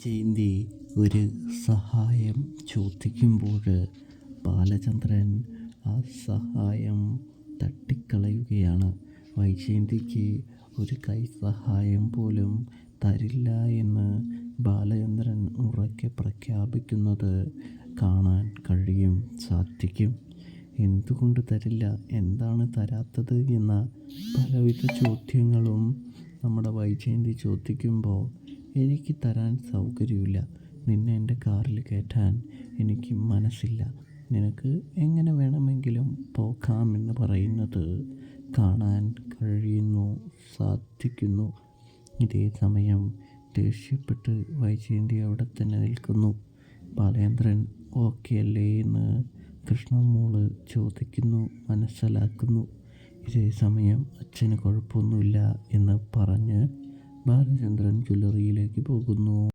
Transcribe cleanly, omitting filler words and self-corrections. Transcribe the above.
ജയന്തി ഒരു സഹായം ചോദിക്കുമ്പോൾ ബാലചന്ദ്രൻ ആ സഹായം തട്ടിക്കളയുകയാണ്. വൈജയന്തിക്ക് ഒരു കൈസഹായം പോലും തരില്ല എന്ന് ബാലചന്ദ്രൻ ഉറക്കെ പ്രഖ്യാപിക്കുന്നത് കാണാൻ സാധിക്കും. എന്തുകൊണ്ട് തരില്ല, എന്താണ് തരാത്തത് എന്ന പലവിധ ചോദ്യങ്ങളും നമ്മുടെ വൈജയന്തി ചോദിക്കുമ്പോൾ, എനിക്ക് തരാൻ സൗകര്യമില്ല, നിന്നെ എൻ്റെ കാറിൽ കയറ്റാൻ എനിക്ക് മനസ്സില്ല, നിനക്ക് എങ്ങനെ വേണമെങ്കിലും പോകാമെന്ന് പറയുന്നത് കാണാൻ സാധിക്കുന്നു. ഇതേ സമയം ദേഷ്യപ്പെട്ട് വൈജയന്തി അവിടെ തന്നെ നിൽക്കുന്നു. ബാലചന്ദ്രൻ ഓക്കെ അല്ലേ എന്ന് കൃഷ്ണമോള് ചോദിക്കുന്നു, മനസ്സിലാക്കുന്നു. ഇതേ സമയം അച്ഛന് കുഴപ്പമൊന്നുമില്ല എന്ന് പറഞ്ഞ് ബാലചന്ദ്രൻ ജ്വല്ലറിയിലേക്ക് പോകുന്നു.